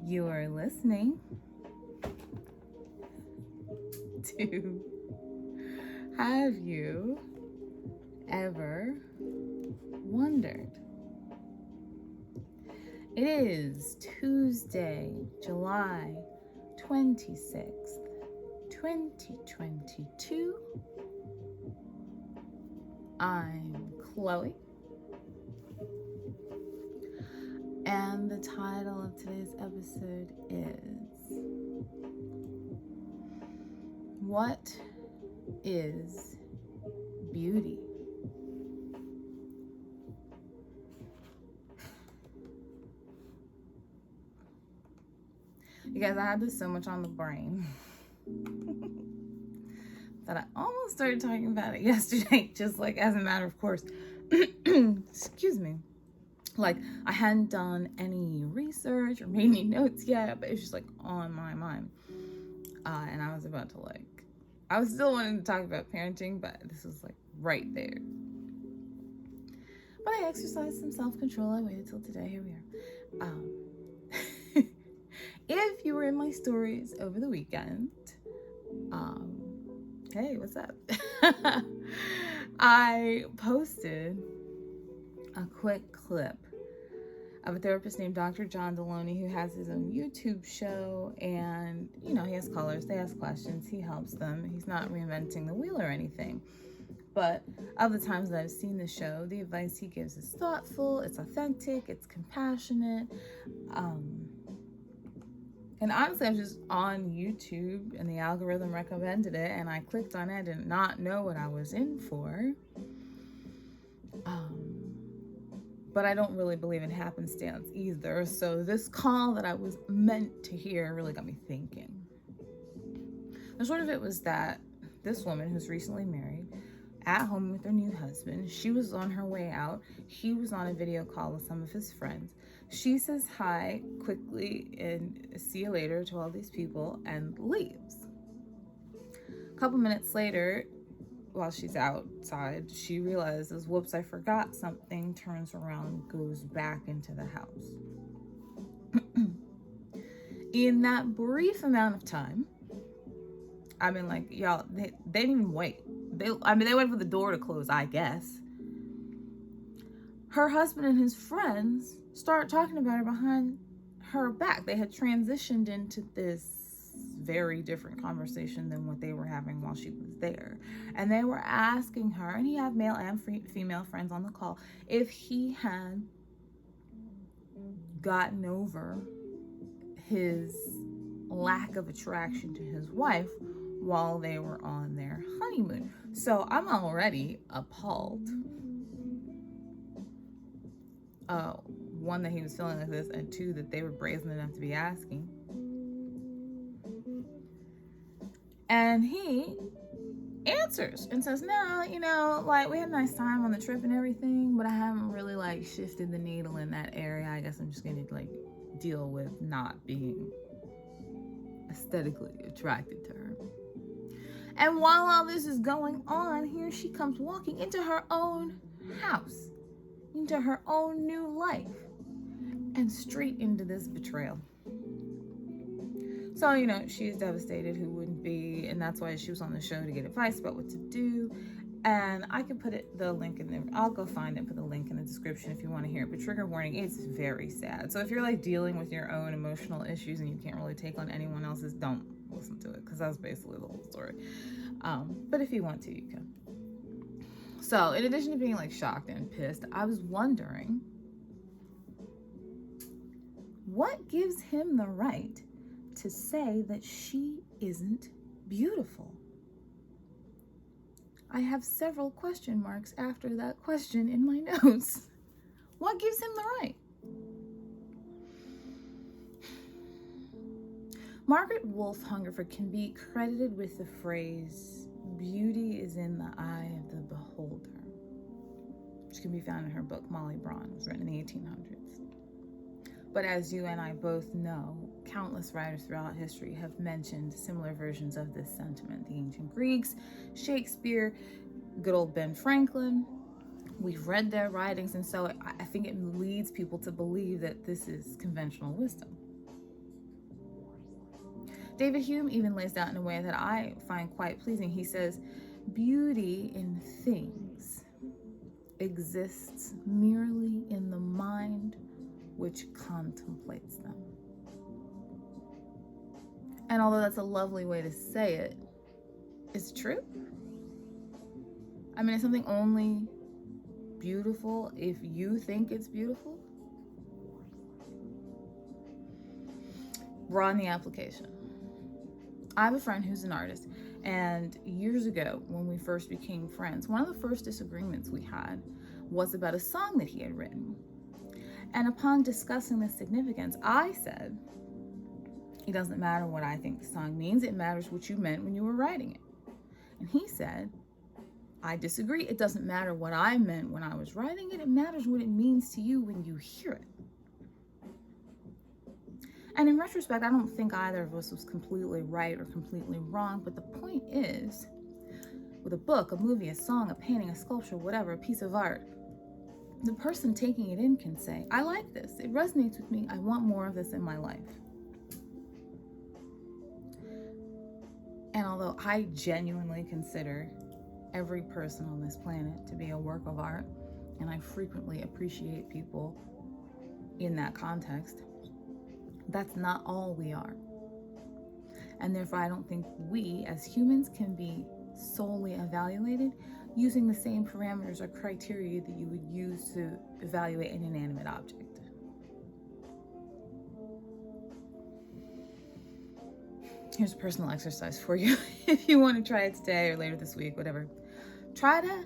You're listening to Have You Ever Wondered? It is Tuesday, July 26th, 2022. I'm Chloe, and the title of today's episode is What is Beauty? You guys, I had this so much on the brain that I almost started talking about it yesterday, just like as a matter of course. Excuse me. Like, I hadn't done any research or made any notes yet, but it's just like on my mind. And I was about to I was still wanting to talk about parenting, but this was like right there. But I exercised some self-control. I waited till today. Here we are. If you were in my stories over the weekend, hey, what's up? I posted a quick clip of a therapist named Dr. John Deloney, who has his own YouTube show, and he has callers, they ask questions, he helps them. He's not reinventing the wheel or anything. But of the times that I've seen the show, the advice he gives is thoughtful, it's authentic, it's compassionate. And honestly, I was just on YouTube and the algorithm recommended it, and I clicked on it. I did not know what I was in for. But I don't really believe in happenstance either. So this call that I was meant to hear really got me thinking. The short of it was that this woman who's recently married, at home with her new husband, she was on her way out. He was on a video call with some of his friends. She says hi quickly and see you later to all these people and leaves. A couple minutes later, while she's outside, she realizes, whoops, I forgot something, turns around, goes back into the house. In that brief amount of time, I mean, like, y'all, they didn't even wait. They waited for the door to close, I guess. Her husband and his friends start talking about her behind her back. They had transitioned into this very different conversation than what they were having while she was there. And they were asking her, and he had male and female friends on the call, if he had gotten over his lack of attraction to his wife while they were on their honeymoon. So I'm already appalled. One, that he was feeling like this, and two, that they were brazen enough to be asking. And he answers and says, no, we had a nice time on the trip and everything, but I haven't really shifted the needle in that area. I guess I'm just going to deal with not being aesthetically attracted to her. And while all this is going on, here she comes walking into her own house, into her own new life, and straight into this betrayal. So, she's devastated. Who wouldn't be? And that's why she was on the show, to get advice about what to do. And I can put the link in there. I'll go find it and put the link in the description if you want to hear it. But trigger warning, it's very sad. So if you're dealing with your own emotional issues and you can't really take on anyone else's, don't listen to it, because that's basically the whole story. But if you want to, you can. So in addition to being shocked and pissed, I was wondering, what gives him the right to say that she isn't beautiful? I have several question marks after that question in my notes. What gives him the right? Margaret Wolfe Hungerford can be credited with the phrase, beauty is in the eye of the beholder, which can be found in her book, Molly Braun. It was written in the 1800s. But as you and I both know, countless writers throughout history have mentioned similar versions of this sentiment. The ancient Greeks, Shakespeare, good old Ben Franklin. We've read their writings, and so I think it leads people to believe that this is conventional wisdom. David Hume even lays out in a way that I find quite pleasing. He says, beauty in things exists merely in the mind which contemplates them. And although that's a lovely way to say it, it's true. I mean, is something only beautiful if you think it's beautiful? Broaden the application. I have a friend who's an artist, and years ago, when we first became friends, one of the first disagreements we had was about a song that he had written. And upon discussing the significance, I said, it doesn't matter what I think the song means, it matters what you meant when you were writing it. And he said, I disagree. It doesn't matter what I meant when I was writing it, it matters what it means to you when you hear it. And in retrospect, I don't think either of us was completely right or completely wrong, but the point is, with a book, a movie, a song, a painting, a sculpture, whatever, a piece of art, the person taking it in can say, I like this, it resonates with me, I want more of this in my life. And although I genuinely consider every person on this planet to be a work of art, and I frequently appreciate people in that context, that's not all we are. And therefore, I don't think we as humans can be solely evaluated using the same parameters or criteria that you would use to evaluate an inanimate object. Here's a personal exercise for you. If you want to try it today or later this week, whatever. Try to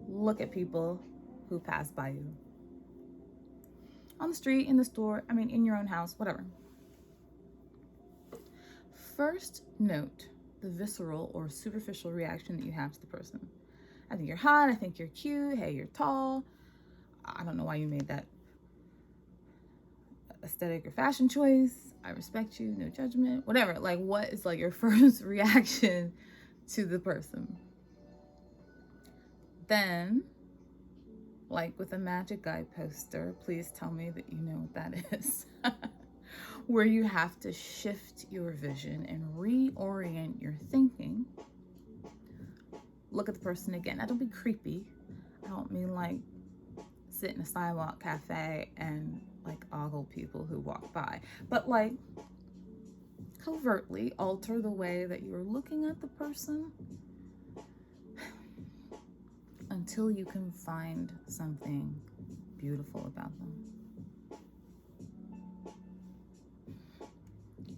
look at people who pass by you. On the street, in the store, in your own house, whatever. First, note the visceral or superficial reaction that you have to the person. I think you're hot, I think you're cute, hey, you're tall. I don't know why you made that aesthetic or fashion choice. I respect you, no judgment, whatever. Like, what is like your first reaction to the person? Then, like with a Magic Guide poster, please tell me that you know what that is. Where you have to shift your vision and reorient your thinking. Look at the person again. Now, don't be creepy. I don't mean like sit in a sidewalk cafe and like ogle people who walk by, but like covertly alter the way that you're looking at the person until you can find something beautiful about them.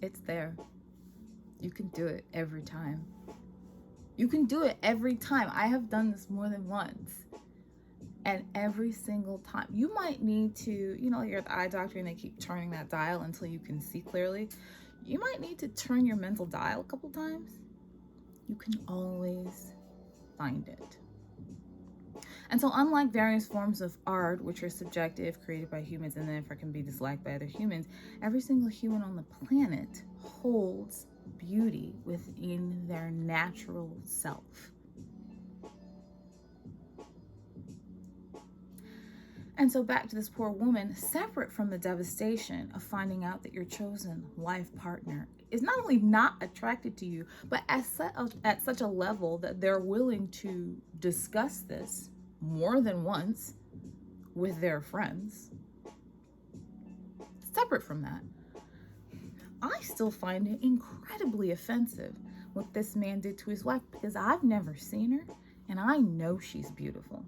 It's there. You can do it every time. You can do it every time. I have done this more than once. And every single time. You might need to, you're at the eye doctor and they keep turning that dial until you can see clearly. You might need to turn your mental dial a couple times. You can always find it. And so unlike various forms of art, which are subjective, created by humans, and therefore can be disliked by other humans, every single human on the planet holds beauty within their natural self. And so back to this poor woman, separate from the devastation of finding out that your chosen life partner is not only not attracted to you, but at such a level that they're willing to discuss this more than once with their friends. Separate from that, I still find it incredibly offensive what this man did to his wife, because I've never seen her and I know she's beautiful.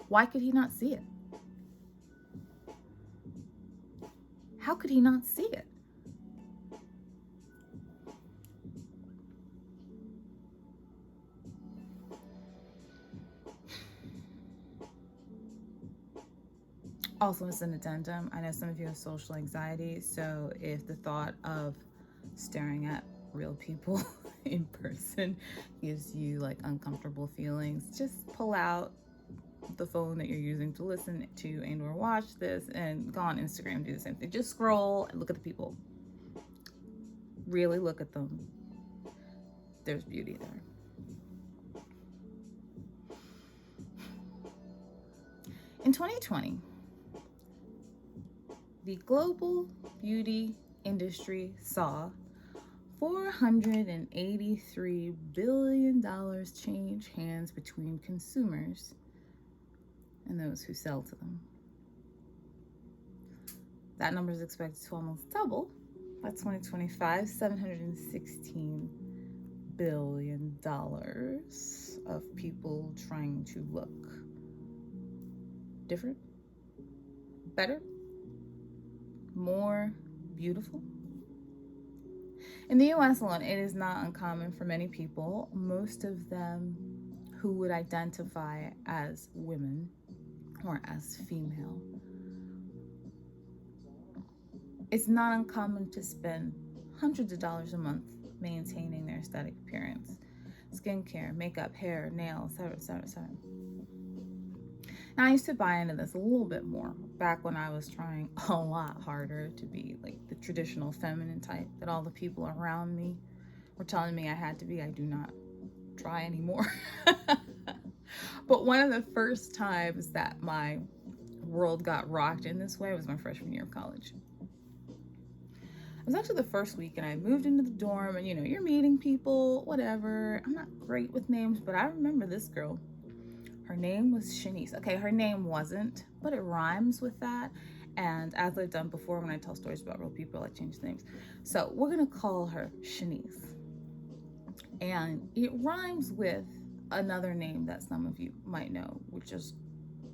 Why could he not see it? How could he not see it? Also, as an addendum, I know some of you have social anxiety, so if the thought of staring at real people in person gives you like uncomfortable feelings, just pull out the phone that you're using to listen to and or watch this and go on Instagram, do the same thing. Just scroll and look at the people. Really look at them. There's beauty there. In 2020, The global beauty industry saw $483 billion change hands between consumers and those who sell to them. That number is expected to almost double by 2025, $716 billion of people trying to look different, better, more beautiful. In the US alone, it is not uncommon for many people, most of them who would identify as women or as female. It's not uncommon to spend hundreds of dollars a month maintaining their aesthetic appearance. Skincare, makeup, hair, nails, etc. Now, I used to buy into this a little bit more back when I was trying a lot harder to be like the traditional feminine type that all the people around me were telling me I had to be. I do not try anymore. But one of the first times that my world got rocked in this way was my freshman year of college. It was actually the first week, and I moved into the dorm, and you're meeting people, whatever. I'm not great with names, but I remember this girl. Her name was Shanice. Okay, her name wasn't, but it rhymes with that. And as I've done before, when I tell stories about real people, I change names. So we're gonna call her Shanice. And it rhymes with another name that some of you might know, which is,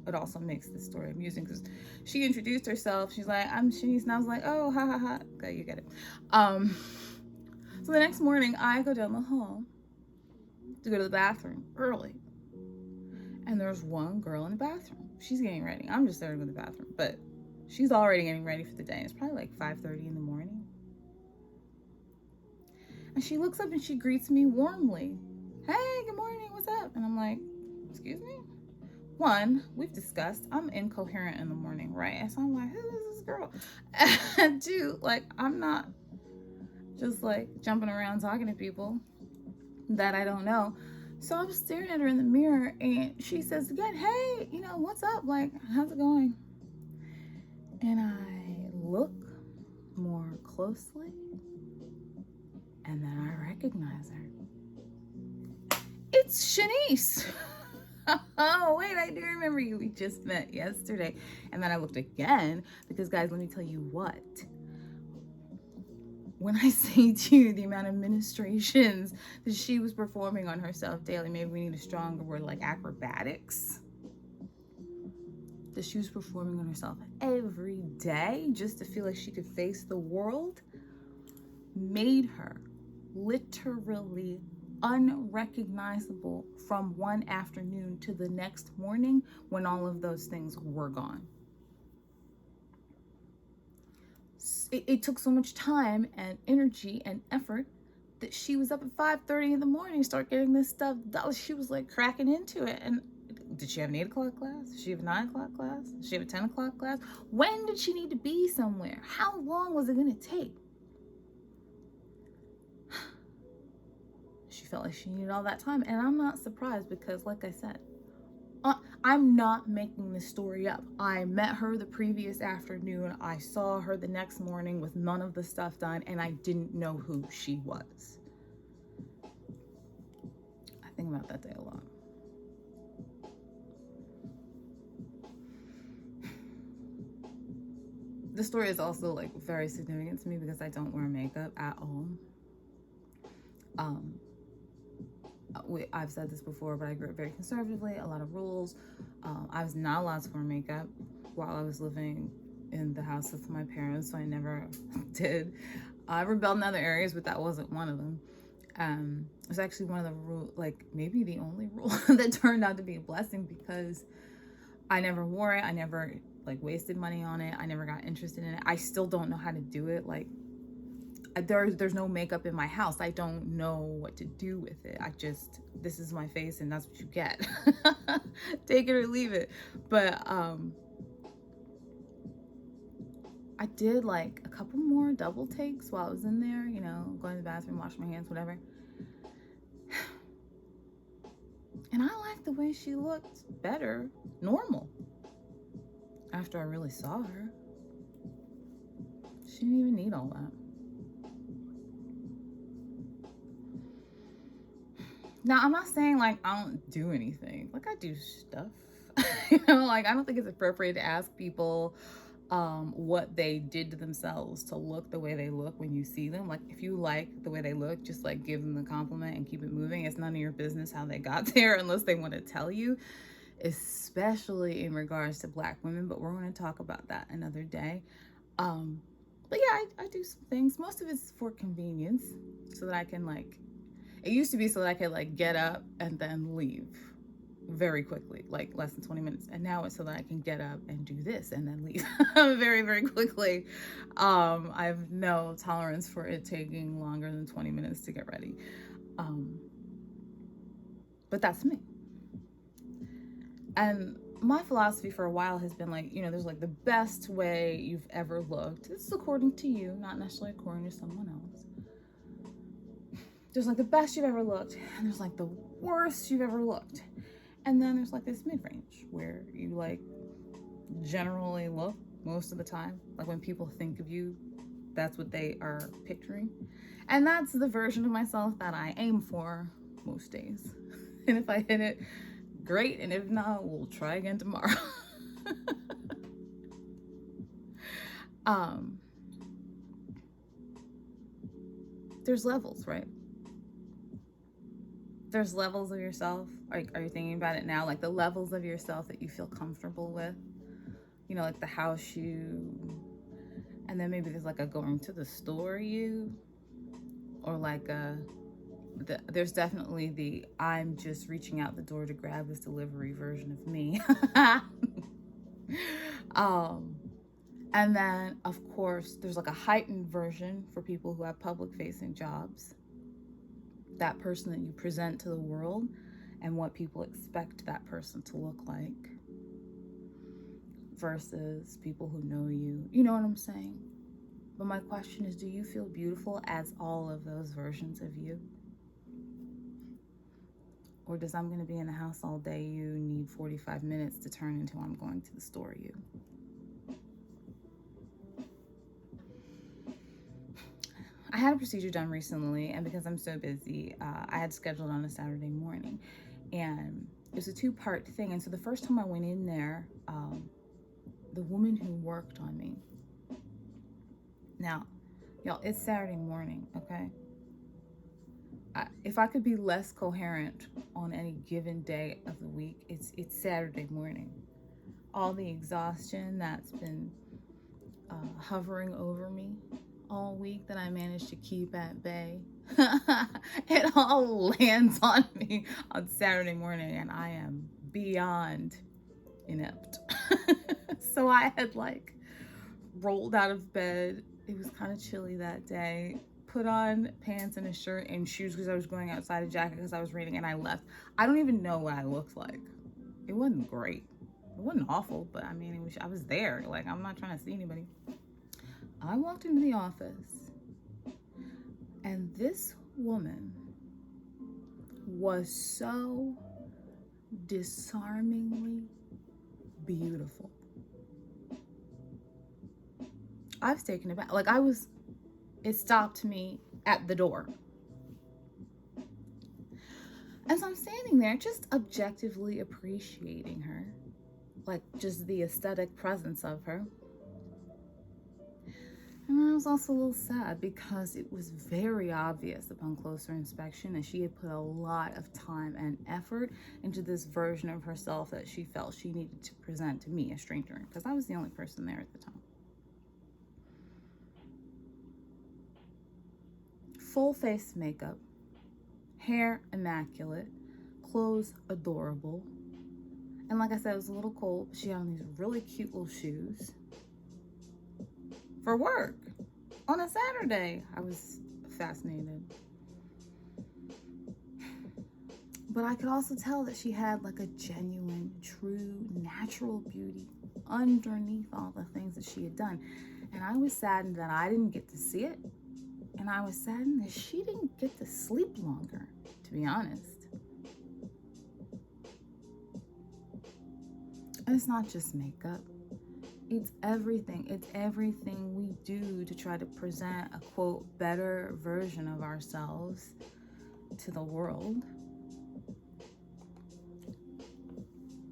it also makes this story amusing because she introduced herself. She's like, I'm Shanice. And I was like, oh, ha, ha, ha. Okay, you get it. So the next morning, I go down the hall to go to the bathroom early. And there's one girl in the bathroom. She's getting ready. I'm just there to go to the bathroom. But she's already getting ready for the day. It's probably like 5:30 in the morning. And she looks up and she greets me warmly. Hey, good morning. What's up? And I'm like, excuse me? One, we've discussed, I'm incoherent in the morning, right? And so I'm like, who is this girl? And two, like, I'm not just like jumping around talking to people that I don't know. So I'm staring at her in the mirror, and she says again, hey, what's up? Like, how's it going? And I look more closely, and then I recognize her. It's Shanice. Oh, wait, I do remember you. We just met yesterday. And then I looked again, because guys, let me tell you what. When I say to you the amount of ministrations that she was performing on herself daily, maybe we need a stronger word like acrobatics, that she was performing on herself every day just to feel like she could face the world, made her literally unrecognizable from one afternoon to the next morning when all of those things were gone. It took so much time and energy and effort that she was up at 5:30 in the morning, start getting this stuff done. She was like cracking into it. And did she have an 8 o'clock class? Did she have a 9 o'clock class? Did she have a 10 o'clock class? When did she need to be somewhere? How long was it going to take? She felt like she needed all that time. And I'm not surprised because, like I said, I'm not making this story up. I met her the previous afternoon. I saw her the next morning with none of the stuff done, and I didn't know who she was. I think about that day a lot. The story is also like very significant to me because I don't wear makeup at all. I've said this before, but I grew up very conservatively, a lot of rules. I was not allowed to wear makeup while I was living in the house with my parents, so I never did. I rebelled in other areas, but that wasn't one of them. It was actually one of the rules, like maybe the only rule that turned out to be a blessing because I never wore it. I never like wasted money on it. I never got interested in it. I still don't know how to do it. Like there's no makeup in my house. I don't know what to do with it. This is my face and that's what you get. Take it or leave it. But I did like a couple more double takes while I was in there, going to the bathroom, wash my hands, whatever. And I liked the way she looked better, normal, after I really saw her. She didn't even need all that. Now, I'm not saying like I don't do anything. Like, I do stuff. Like, I don't think it's appropriate to ask people what they did to themselves to look the way they look when you see them. Like, if you like the way they look, just like give them the compliment and keep it moving. It's none of your business how they got there unless they want to tell you, especially in regards to Black women. But we're going to talk about that another day. But yeah, I do some things. Most of it's for convenience, so that I can like, it used to be so that I could like get up and then leave very quickly, like less than 20 minutes. And now it's so that I can get up and do this and then leave very, very quickly. I have no tolerance for it taking longer than 20 minutes to get ready. But that's me. And my philosophy for a while has been like, there's like the best way you've ever looked. This is according to you, not necessarily according to someone else. There's like the best you've ever looked, and there's like the worst you've ever looked. And then there's like this mid-range where you like generally look most of the time. Like when people think of you, that's what they are picturing. And that's the version of myself that I aim for most days. And if I hit it, great. And if not, we'll try again tomorrow. There's levels, right? There's levels of yourself. Are you thinking about it now? Like the levels of yourself that you feel comfortable with, like the house you, and then maybe there's like a going to the store you, or like there's definitely the I'm just reaching out the door to grab this delivery version of me. And then of course there's like a heightened version for people who have public facing jobs. That person that you present to the world and what people expect that person to look like versus people who know you. You know what I'm saying? But my question is, do you feel beautiful as all of those versions of you? Or does I'm going to be in the house all day you need 45 minutes to turn into I'm going to the store you? I had a procedure done recently, and because I'm so busy, I had scheduled on a Saturday morning, and it was a 2-part thing. And so the first time I went in there, the woman who worked on me, now, y'all, it's Saturday morning, okay? If I could be less coherent on any given day of the week, it's Saturday morning. All the exhaustion that's been hovering over me all week that I managed to keep at bay, it all lands on me on Saturday morning, and I am beyond inept. So I had like rolled out of bed. It was kind of chilly that day. Put on pants and a shirt and shoes because I was going outside, a jacket because I was reading, and I left. I don't even know what I looked like. It wasn't great. It wasn't awful, but I mean, I was there. Like, I'm not trying to see anybody. I walked into the office, and this woman was so disarmingly beautiful. I was taken aback. Like, it stopped me at the door. And so I'm standing there just objectively appreciating her, like just the aesthetic presence of her. And I was also a little sad because it was very obvious upon closer inspection that she had put a lot of time and effort into this version of herself that she felt she needed to present to me, a stranger, because I was the only person there at the time. Full face makeup, hair immaculate, clothes adorable. And like I said, it was a little cold, but she had on these really cute little shoes for work on a Saturday. I was fascinated. But I could also tell that she had like a genuine, true, natural beauty underneath all the things that she had done. And I was saddened that I didn't get to see it. And I was saddened that she didn't get to sleep longer, to be honest. And it's not just makeup. It's everything. It's everything we do to try to present a, quote, better version of ourselves to the world.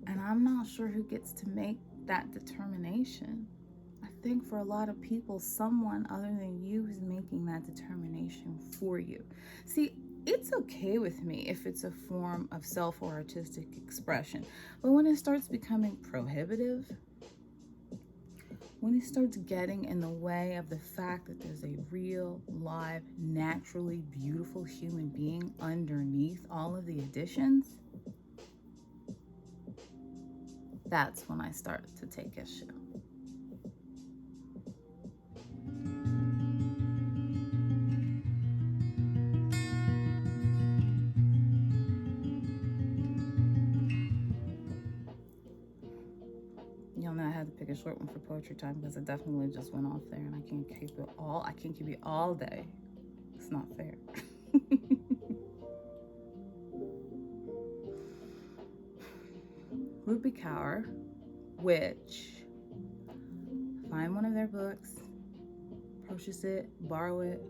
And I'm not sure who gets to make that determination. I think for a lot of people, someone other than you is making that determination for you. See, it's okay with me if it's a form of self or artistic expression. But when it starts becoming prohibitive, when it starts getting in the way of the fact that there's a real, live, naturally beautiful human being underneath all of the additions, that's when I start to take issue. Y'all know I had to pick a short one for poetry time because I definitely just went off there and I can't keep it all day. It's not fair. Rupi Kaur, which, find one of their books, purchase it, borrow it,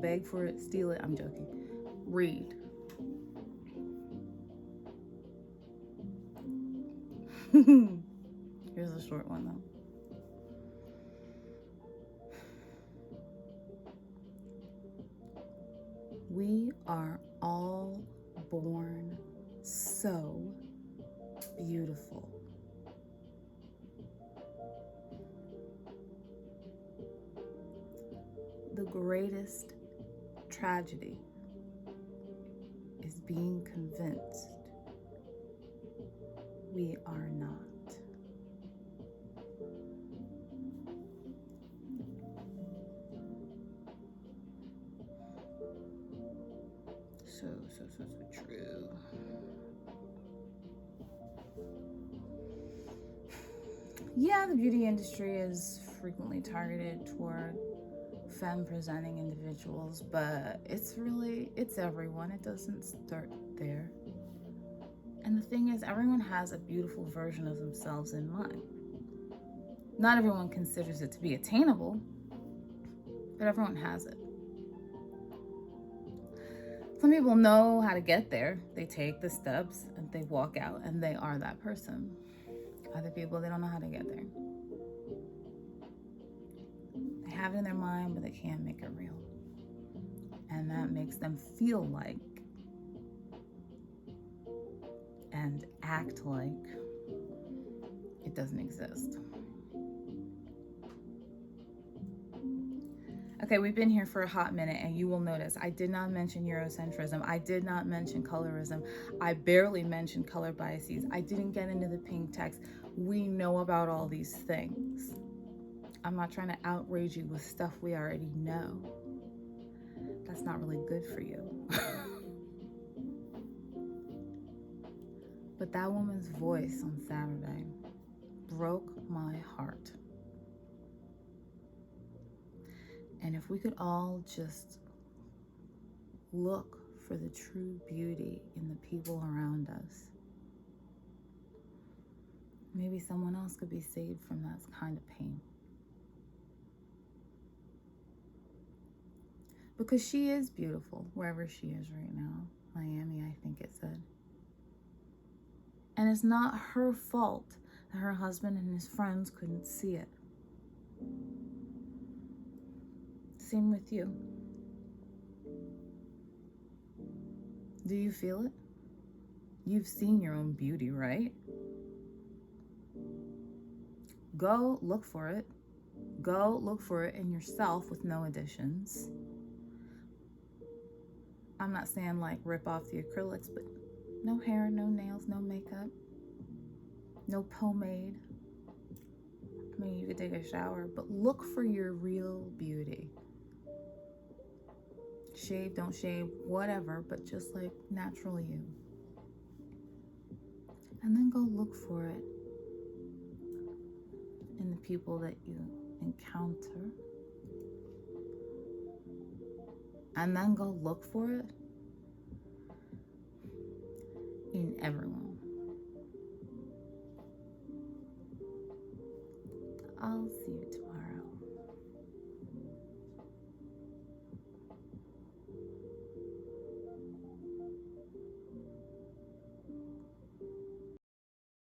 beg for it, steal it, I'm joking. Read. Here's a short one though. We are all born so beautiful. The greatest tragedy is being convinced we are not. So true. Yeah, the beauty industry is frequently targeted toward femme presenting individuals, but it's everyone. It doesn't start there. And the thing is, everyone has a beautiful version of themselves in mind. Not everyone considers it to be attainable, but everyone has it. Some people know how to get there. They take the steps and they walk out and they are that person. Other people, they don't know how to get there. They have it in their mind, but they can't make it real. And that makes them feel like and act like it doesn't exist. Okay, we've been here for a hot minute, and you will notice I did not mention Eurocentrism. I did not mention colorism. I barely mentioned color biases. I didn't get into the pink text. We know about all these things. I'm not trying to outrage you with stuff we already know. That's not really good for you. But that woman's voice on Saturday broke my heart. And if we could all just look for the true beauty in the people around us, maybe someone else could be saved from that kind of pain. Because she is beautiful wherever she is right now. Miami, I think it said. And it's not her fault that her husband and his friends couldn't see it. Same with you. Do you feel it? You've seen your own beauty, right? Go look for it. Go look for it in yourself with no additions. I'm not saying like rip off the acrylics, but no hair, no nails, no makeup, no pomade. I mean, you could take a shower, but look for your real beauty. Shave, don't shave, whatever, but just like natural you. And then go look for it in the people that you encounter. And then go look for it in everyone. I'll see you tomorrow.